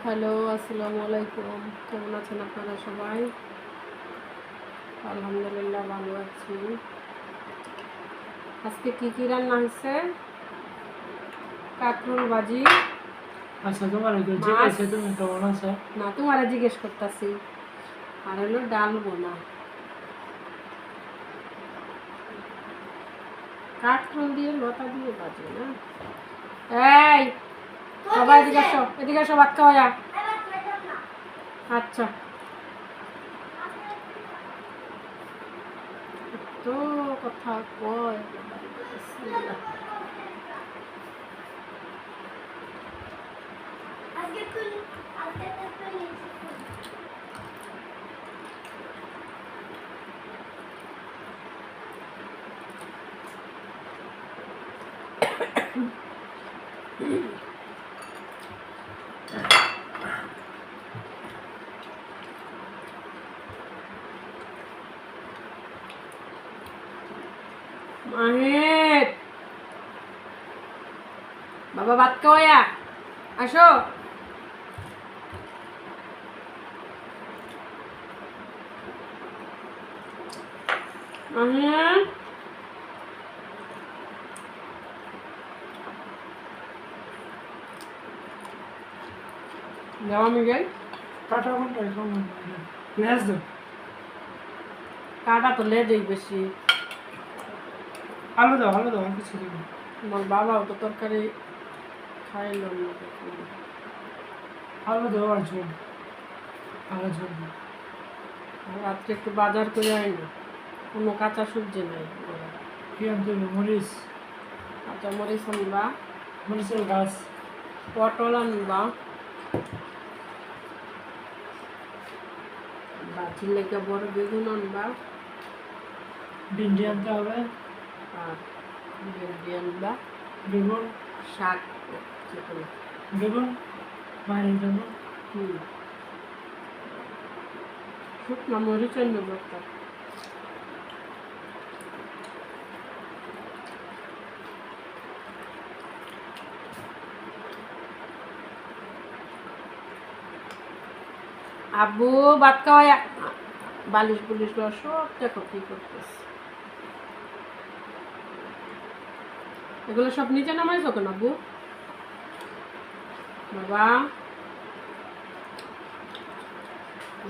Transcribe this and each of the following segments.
Hello, আসসালামু আলাইকুম। কেমন আছেন আপনারা সবাই? আলহামদুলিল্লাহ ভালো আছি। আজকে কি রান্না হয়েছে? কাঁকরোল ভাজি। আচ্ছা, তোমার জিজ্ঞাসা তুমি কেমন আছো? না, তোমার জিজ্ঞেস করতেছি। আর হলো ডাল বোনা, কাঁকরোল দিয়ে লতা দিয়ে ভাজি না। এই সবাই এদিকে আসো, ভাত খাওয়া যাক। আচ্ছা, তো কথা কয়। মাহিত বাবা ভাত খাওয়া আসো। মাহিত যাওয়া মিগেল কাটা কোনটা কেমন লেজ দাও। কাটা তো লেজই বেশি। আলু দাও আর কিছু দিও। আমার বাবাও তো তরকারি খাইল না। আলু দাও আর ঝোল, আলু ঝোল দাও। রাত্রে একটু বাজার করে আই না, কোনো কাঁচা সবজি নাই। কি আনতে হবে? মরিচ, কাঁচা মরিচ আনবা, মরিচের গাছ, পটল আনবা, বাচির লেগে বড় বেগুন আনবা, ভিন্ডি আনতে হবে, আর ভেন্ডি আনবা, বেগুন, শাক যেগুলো। বেগুন মায়ের জন্য। শুকনো মরিচ আনবো একটা। আব্বু ভাত খাওয়া বালিশ বুলিশ সব দেখো কি করতেছে। এগুলো সব নিচে নামাইছো কেন আব্বু? বাবা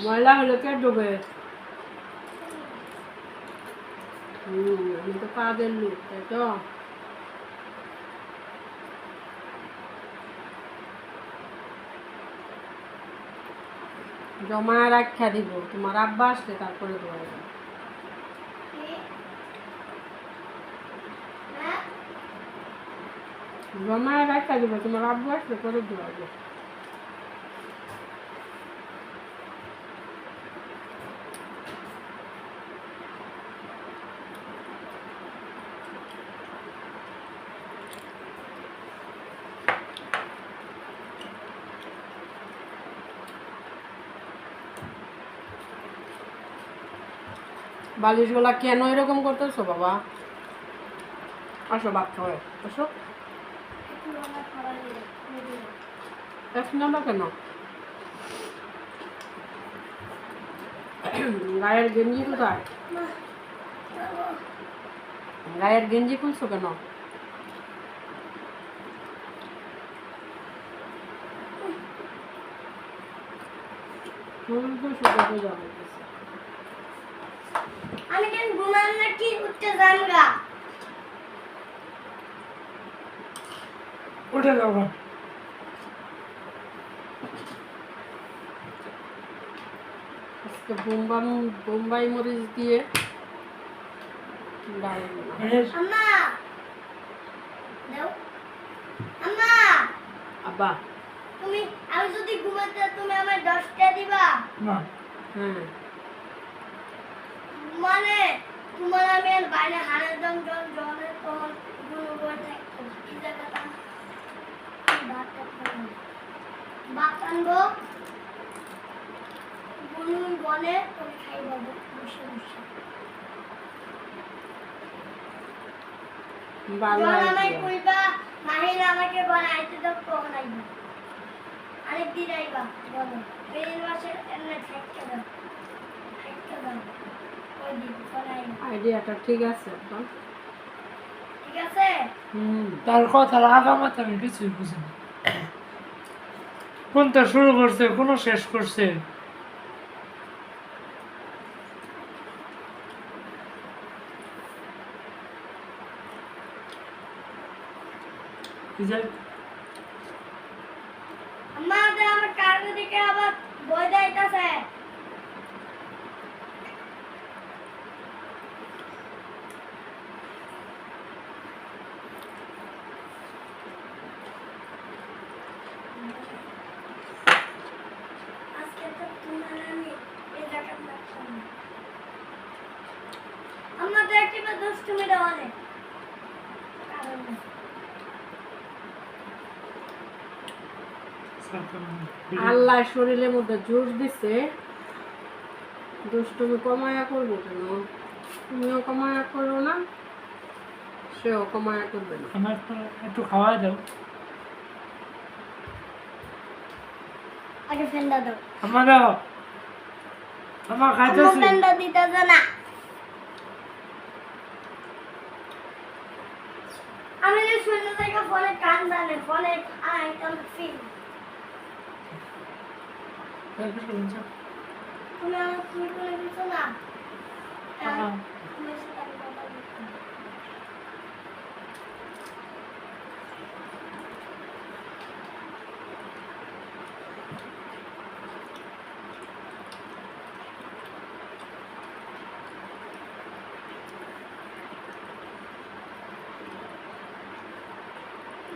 ময়লা হলে কে ডোবে? আমি তো কাজের লোক, তাই তো। জমা রাখা দিব, তোমার আব্বা আসলে তারপরে ধোয়া যাবে। জমা রাখা দিব, তোমার আব্বা আসলে পরে ধোয়া যাবে। বালিশগুলা কেন এরকম করতেছো বাবা? আসো ভাত খাওয়াই, আসো। এখন না কেন গায়ের গেঞ্জি কোথায়? গায়ের গেঞ্জি খুলছো কেন? আমি কেন ঘুমান নাকি উঠতে জানগা উঠে যাও গা। আজকে বোম্বাই মরিচ দিয়ে ডাল। আম্মা দাও আম্মা আব্বা তুমি আমি যদি ঘুমাতে তুমি আমায় 10টা দিবা না, হ্যাঁ মানে তোমার আমি আর বাইরে হাড়ের দম জলের তখন গুলো করে থাকতো কি জায়গাটা ভাত আনবো গুলো বলে তুমি খাইবা বসে বসে ভালো জল আমায় কইবা মাহির আমাকে বানাইতে দাও তখন আইবা আরেকদিন আইবা বলো বেরির মাসের এনে ঠেকা দাও ঠেকা দাও ওই দিন পরে আইবা আইডিয়াটা ঠিক আছে আপা। ঠিক আছে তার কথার আগামাতে আমি কিছুই বুঝি না। কোনটা শুরু করছে কোনো শেষ করছে। আমাদের আমার কারণে দিকে আবার বই যাইতাছে আজকে তো তোমার আমি এই জায়গাটা রাখলাম না। আমাদের একটা দুষ্টুমি দেওয়া নেই কারণে আল্লাহ শরীরের মধ্যে জোর দিছে, দুষ্টুমি কমায়া করবো কেন? তুমিও কমায়া করো না, সেও কমায়া করবে না। আমার তো একটু খাওয়াই দাও। আগে ফেন্ডা দাও আমার দাও, আমার আম্মু খাইতেছি। ফেন্ডা দিতেছে না আমি যে শুনে থেকে ফোনে কান জানে ফোনে আইকন ফিল তুমি আমার তুমি করে দিছো না তুমি সাথে আমি কথা বলছি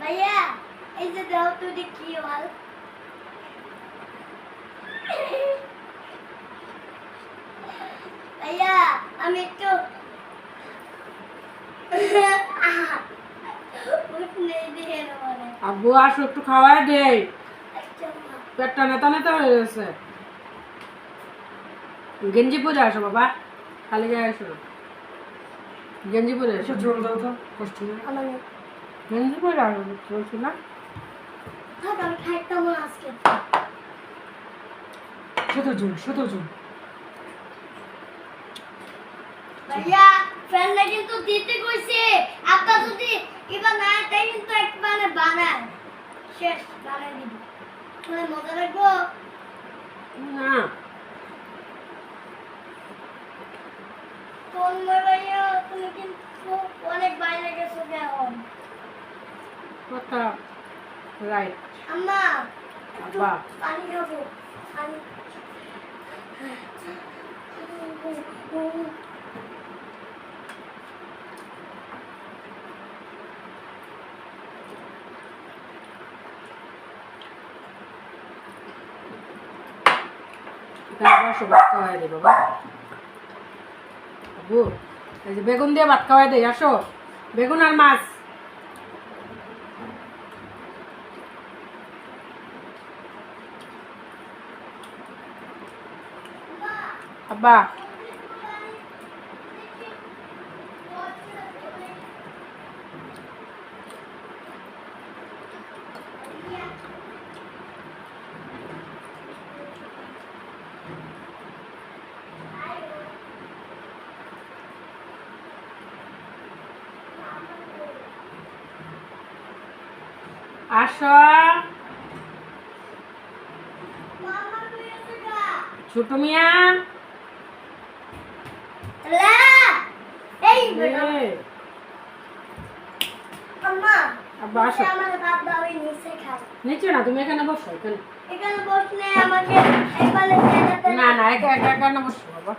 ভাইয়া এই যে দাও তো দেখি ওয়াল ভাইয়া আমি একটু উঠনে দিয়ে বলে আব্বু আসো, একটু খাওয়াই দে, আচ্ছা পেটটা নেতা নেতা হয়ে গেছে। গেঞ্জি পরে আসো বাবা, খালি গায়ে আসো না, গেঞ্জি পরে আসো, একটু জল দাও তো, কষ্ট করে। আমার গেঞ্জি পরে আসো, বলছি না? থাক আমি খাইতাম না আজকে শুধু জল, শুধু জল। ভাইয়া ফ্রেন্ডরা কিন্তু দিতে কইছে আপা যদি এবার না তাই কিন্তু একবারে বানায় শেষ বানাই দিব মানে মজা লাগবো না, তোমরা ভাইয়া তুমি কিন্তু অনেক বাইরে গেছো এখন কথা রাইট। আম্মা একটু আব্বা। পানি খাবো পানি বসো, ভাত খাওয়াই দে বাবা। আব্বু এই যে বেগুন দিয়ে ভাত খাওয়াই দে, আসো, বেগুন আর মাছ। আব্বা আসো, মামা কই আছে গা ছোট মিয়া। লা এই বেটা এ, আম্মা আব্বা আসো, আমার ভাত দাও এই নিচে খাও নিচে না, তুমি এখানে বসো, এখানে। এখানে বসলে আমাকে একবারে তেলাতে না না, একা একা এখানে বসো বাবা।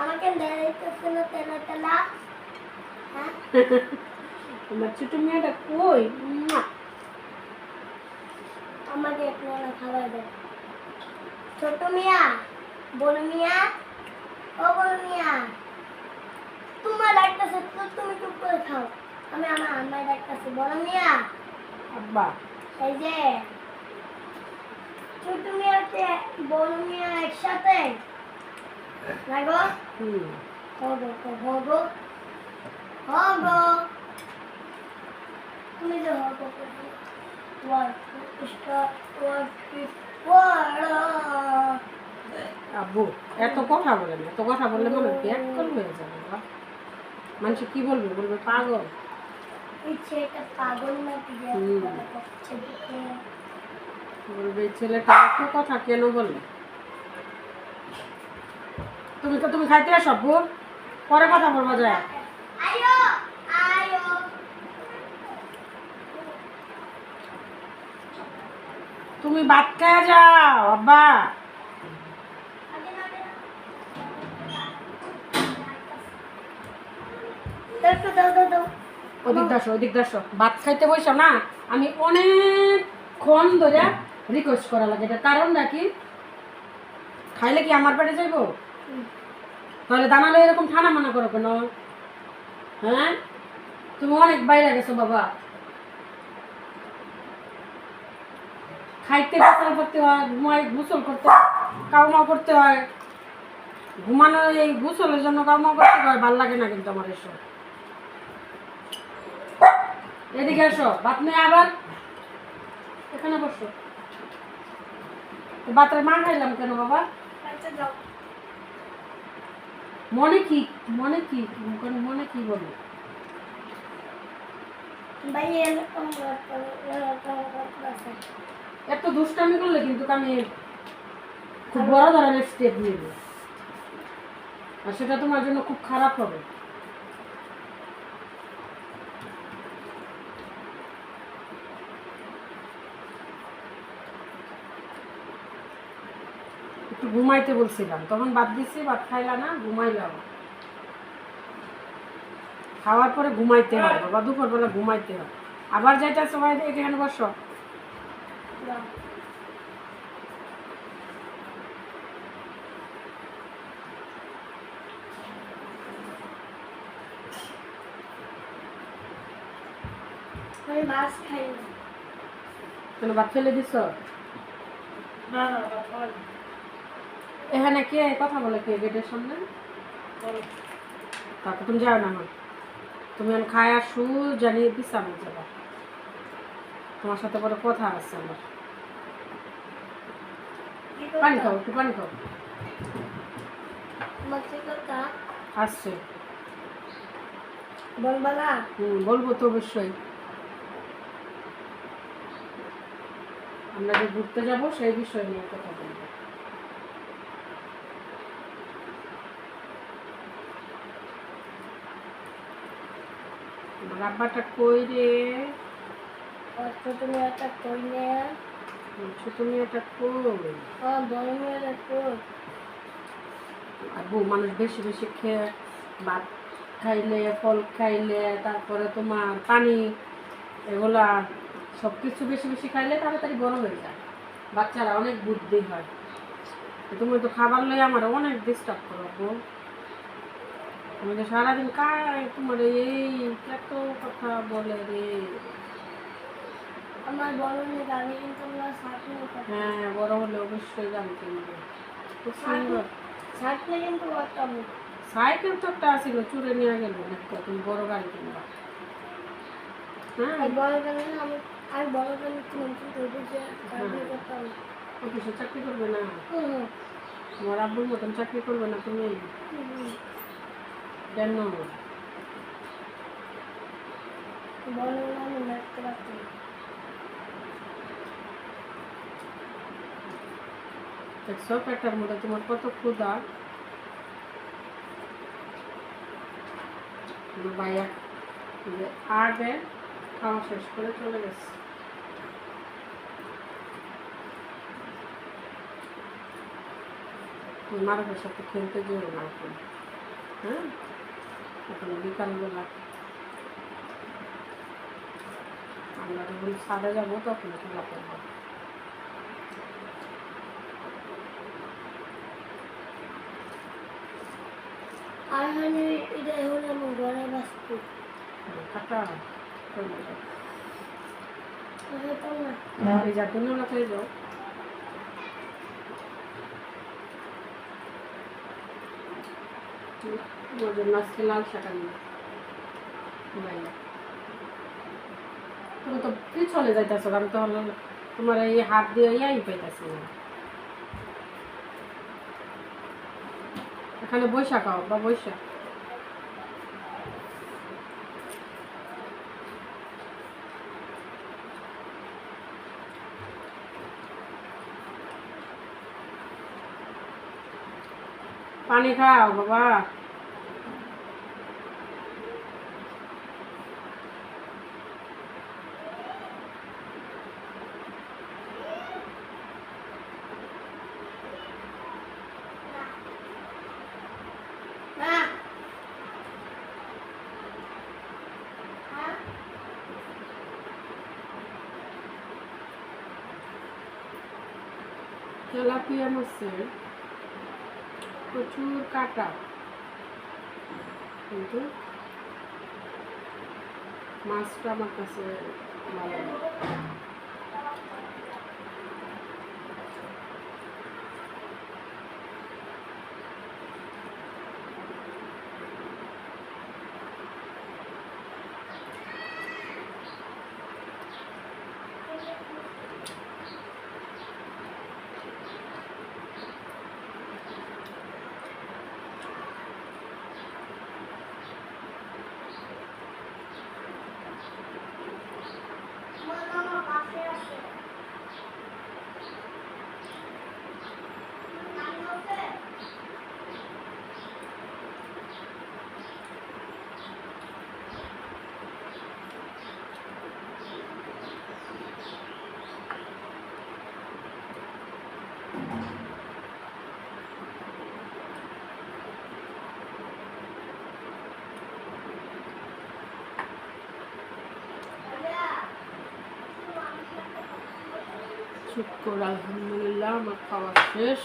আমাকে দেখাইতেছে না তেলা তেলা হ্যাঁ আমার ছোট মেয়েটা কই? মুয়া। আমাকে একটু না খাবার দে ছোট মিয়া বড় মিয়া ও বড় মিয়া তোমার ডাকতেছে তো তুমি চুপ করে খাও আমি আমার আম্মাই ডাকতেছি বড় মিয়া আব্বা এই যে ছোট মিয়াতে বড় মিয়া একসাথে লাগো হগো হগো হগো তুমি যে হগো আব্বু এত কথা বলে না, এত কথা বললে মনে হয় ব্যাক কল হয়ে যাবে বাবা। মানুষ কি বলবে, বলবে পাগল। পাগল নাকি বলবে এই ছেলেটা এত কথা কেন বলে। তুমি খাইতে আসো আব্বু, পরে কথা বলবো যায়। তুমি ভাত খেয়ে যাও আব্বা। ওদিক দাসো ভাত খাইতে বসো না। আমি অনেকক্ষণ ধরে রিকোয়েস্ট করা লাগে, এটা কারণটা কি? খাইলে কি আমার পেটে যাইবো? তাহলে দানালে এরকম ঠানা মানা করো কেন? হ্যাঁ, তুমি অনেক বাইরে গেছো বাবা। খাইতে গোসল করতে হয়, গোসল করতে কাউমা করতে হয়, ঘুমানো এই গোসলের জন্য কাউমা করতে হয়। ভাল লাগে না কিন্তু আমার এসব। এদিকে এসো, ভাত নিয়ে আবার এখানে বসো। ভাতের মা খাইলাম কেন বাবা? মনে কি মনে কি বলো? এত দুষ্টামি করলে কিন্তু আমি খুব বড় ধরনের স্টেপ নিয়ে নেব, আর সেটা তোমার জন্য খুব খারাপ হবে। একটু ঘুমাইতে বলছিলাম, তখন বাদ দিছি, ভাত খাইলা না, ঘুমাইলাম। খাওয়ার পরে ঘুমাইতে হয় বাবা, দুপুরবেলা ঘুমাইতে হয়। আবার যাইতে সবাই এখানে বসো। মাছ খাই না। কেন ভাত ফেলে দিছ? এখানে কে কথা বলে, কে গেটের সামনে? তারপর তুমি যাও না, তুমি আমি খায় আসু জানিয়ে বিশ্রামে যাবা। তোমার সাথে বড় কথা আছে আমার। পানি খাও, একটু পানি খাও। আসছে বলবা না? বলবো তো অবশ্যই। আমরা যে ঘুরতে যাব সেই বিষয় নিয়ে কথা বলবো। রাব্বাটা কই রে? ছোট মেয়েটা কই নে? ছোট মেয়েটা কই? বড় মেয়েটা কই? আব্বু মানুষ বেশি বেশি খেয়ে ভাত খাইলে, ফল খাইলে, তারপরে তোমার পানি, এগুলা সব কিছু বেশি বেশি খাইলে তাড়াতাড়ি বড় হয়ে যায়। বাচ্চারা অনেক বুদ্ধি হয়। তুমি তো খাবার লই আমার অনেক ডিস্টার্ব করো আব্বু। তুমি তো সারাদিন কায় তোমার এই এত কথা বলে রে। আমার বড় মেয়ে গাড়ি কিন্তু আমরা হ্যাঁ, বড় হলে অবশ্যই গান কিনবে। খুব সুন্দর সাইকেল কিন্তু করতাম। সাইকেল তো একটা আসিল, চুরে নিয়ে গেল। তুমি বড় গাড়ি কিনবা। হ্যাঁ, বড় গাড়ি আমি বড় গাড়ি কিনতাম, কিন্তু গাড়ি করতাম। অফিসে চাকরি করবে না? তোমার আব্বুর মতন চাকরি করবে না তুমি? কেন? বড় আমি লাগতে পারতাম। দেখছো পেটার মধ্যে তোমার কত ক্ষুধা। ভাইয়া আগে খাওয়া শেষ করে চলে গেছে। মারুফের সাথে খেলতে যেও না এখন। হ্যাঁ, এখন বিকালবেলা আমরা যখন ছাদে যাবো তখন খেলা করবো। আর আমি এটা হলো আমার ঘরে বাস্তু। কাটা না এই যা তুমি না খেয়ে যাও। ওর জন্য আজকে লাল শাক আনবো। তুমি তো পিছনে যাইতেছো, আমি তো তোমার এই হাত দিয়ে ইয়াই পাইতেছি না। এখানে বৈশা খাও বা বৈশা। পানি খাও বাবা। মা হ্যাঁ তেলাপিয়া মাছের প্রচুর কাটা, কিন্তু মাছটা আমার কাছে ভালো লাগে। মামা পাশে আসে আমি ওকে শুক্র আলহামদুলিল্লাহ আমার খাওয়া শেষ।